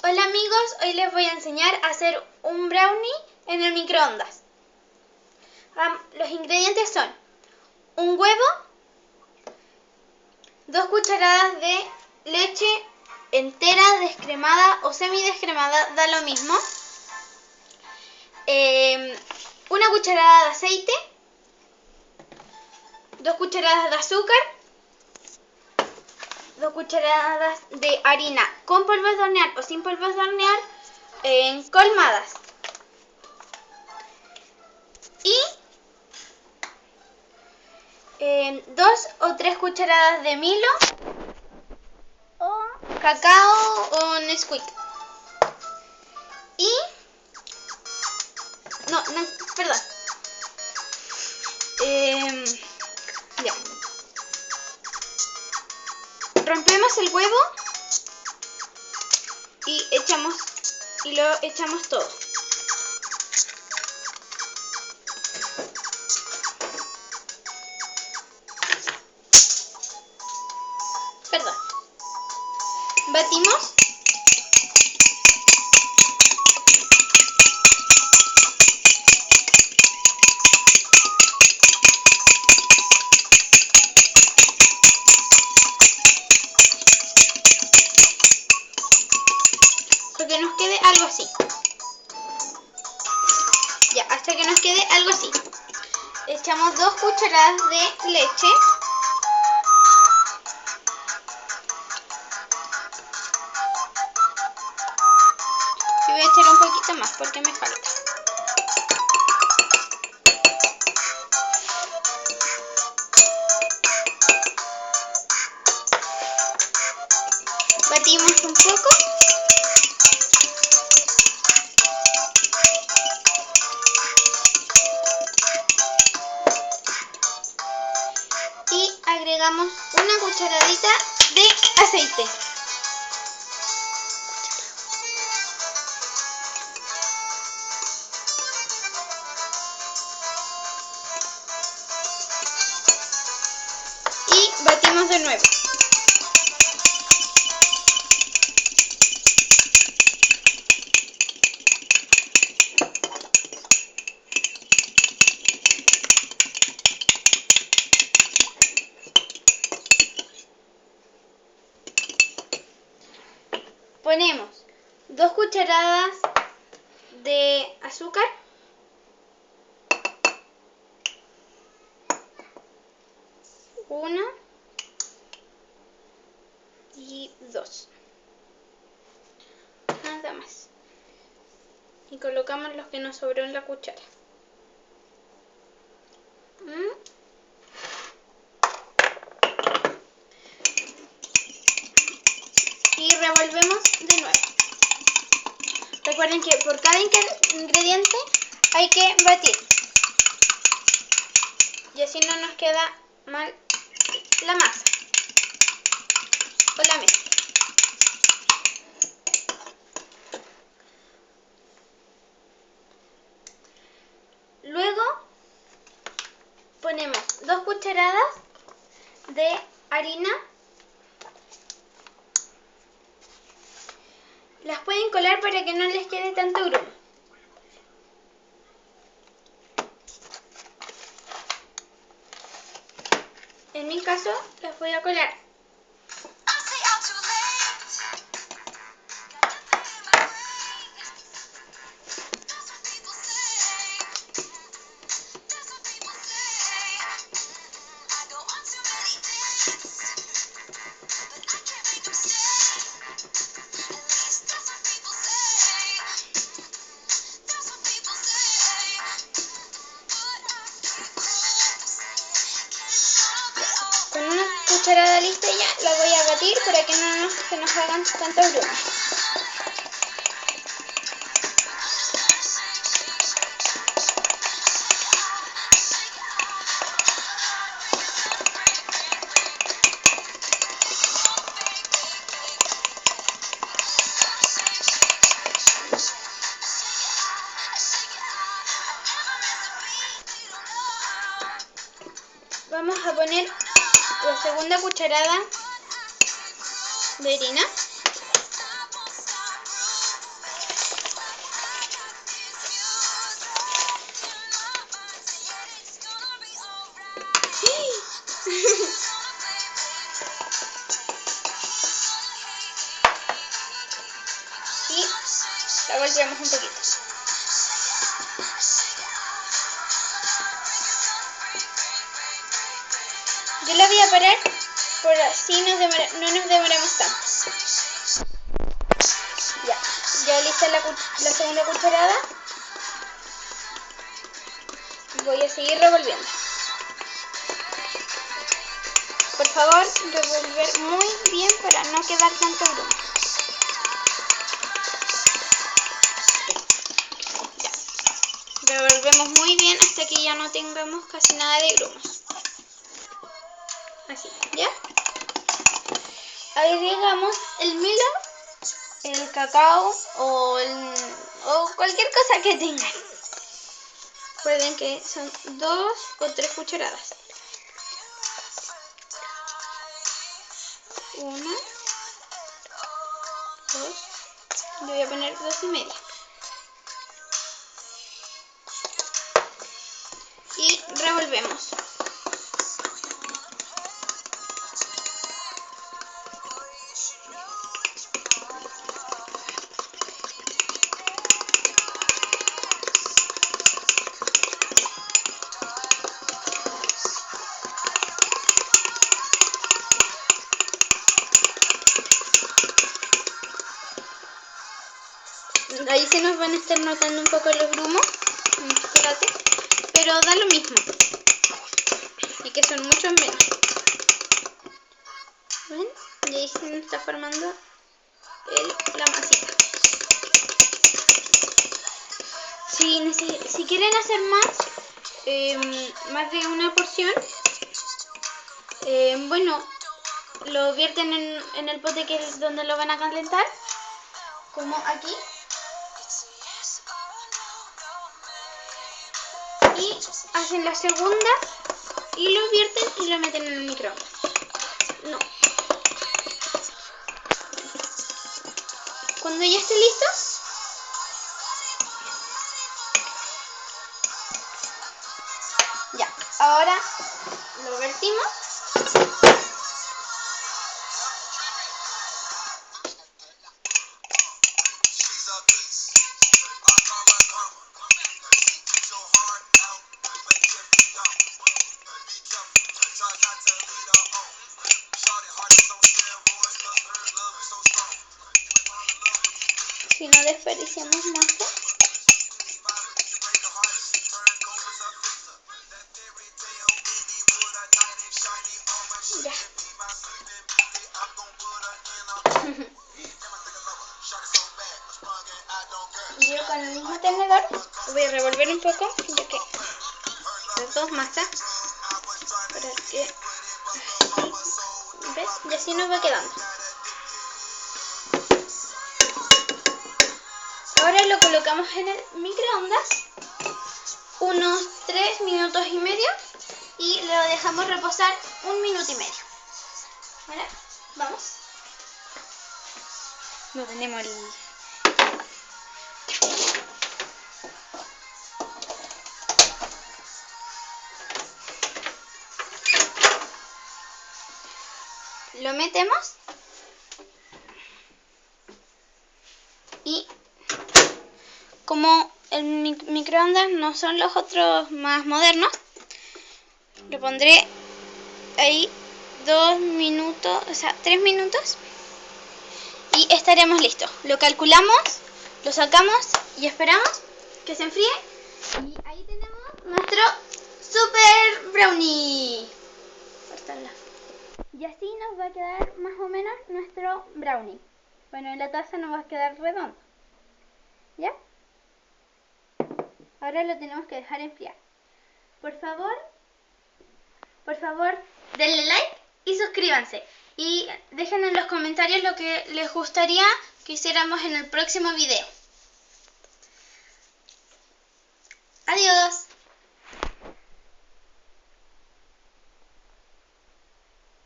Hola amigos, hoy les voy a enseñar a hacer un brownie en el microondas. Los ingredientes son un huevo, 2 cucharadas de leche entera, descremada o semidescremada, da lo mismo, una cucharada de aceite, 2 cucharadas de azúcar, 2 cucharadas de harina con polvos de hornear o sin polvos de hornear, colmadas, y 2 o 3 cucharadas de Milo o cacao o Nesquik. Y perdón. Ya. Rompemos el huevo y lo echamos todo. Perdón. Batimos. Hasta que nos quede algo así. Ya, hasta que nos quede algo así. Echamos 2 cucharadas de leche. Y voy a echar un poquito más porque me falta. Batimos un poco. Y agregamos una cucharadita de aceite. Y batimos de nuevo. Ponemos 2 cucharadas de azúcar, una y 2, nada más, y colocamos los que nos sobró en la cuchara. Y revolvemos de nuevo. Recuerden que por cada ingrediente hay que batir, y así no nos queda mal la masa o la mezcla. Luego ponemos 2 cucharadas de harina. Las pueden colar para que no les quede tanto grumo. En mi caso las voy a colar. Con una cucharada lista ya la voy a batir para que no se nos hagan tanto grumo. Vamos a poner la segunda cucharada de harina. y revolvemos un poquito. Yo la voy a parar por así no nos demoramos tanto. Ya lista la segunda cucharada. Voy a seguir revolviendo. Por favor, revolver muy bien para no quedar tanto grumo. Ya. Revolvemos muy bien hasta que ya no tengamos casi nada de grumos. Así, ¿ya? Agregamos el Milo, el cacao o cualquier cosa que tengan. Recuerden que son 2 o 3 cucharadas. 1, 2, yo voy a poner 2,5. Y revolvemos. Ahí se nos van a estar notando un poco los grumos, fíjate, pero da lo mismo, y que son muchos menos. ¿Ven? Y ahí se nos está formando la masita. Si quieren hacer más de una porción, bueno, lo vierten en el pote que es donde lo van a calentar, como aquí. Y hacen la segunda y lo vierten y lo meten en el microondas. No. Cuando ya esté listo, ya, ahora lo vertimos. Si no desperdiciamos masa. Ya. Yo con el mismo tenedor voy a revolver un poco, ya que las dos masas, para que ¿ves? Y así nos va quedando. Ahora lo colocamos en el microondas unos 3 minutos y medio y lo dejamos reposar 1 minuto y medio. ¿Vale? Vamos. No tenemos lo metemos y como el microondas no son los otros más modernos, lo pondré ahí 2 minutos, o sea 3 minutos y estaremos listos. Lo calculamos, lo sacamos y esperamos que se enfríe y ahí tenemos nuestro super brownie. Y así nos va a quedar más o menos nuestro brownie. Bueno, en la taza nos va a quedar redondo. ¿Ya? Ahora lo tenemos que dejar enfriar. Por favor, denle like y suscríbanse. Y dejen en los comentarios lo que les gustaría que hiciéramos en el próximo video. Adiós.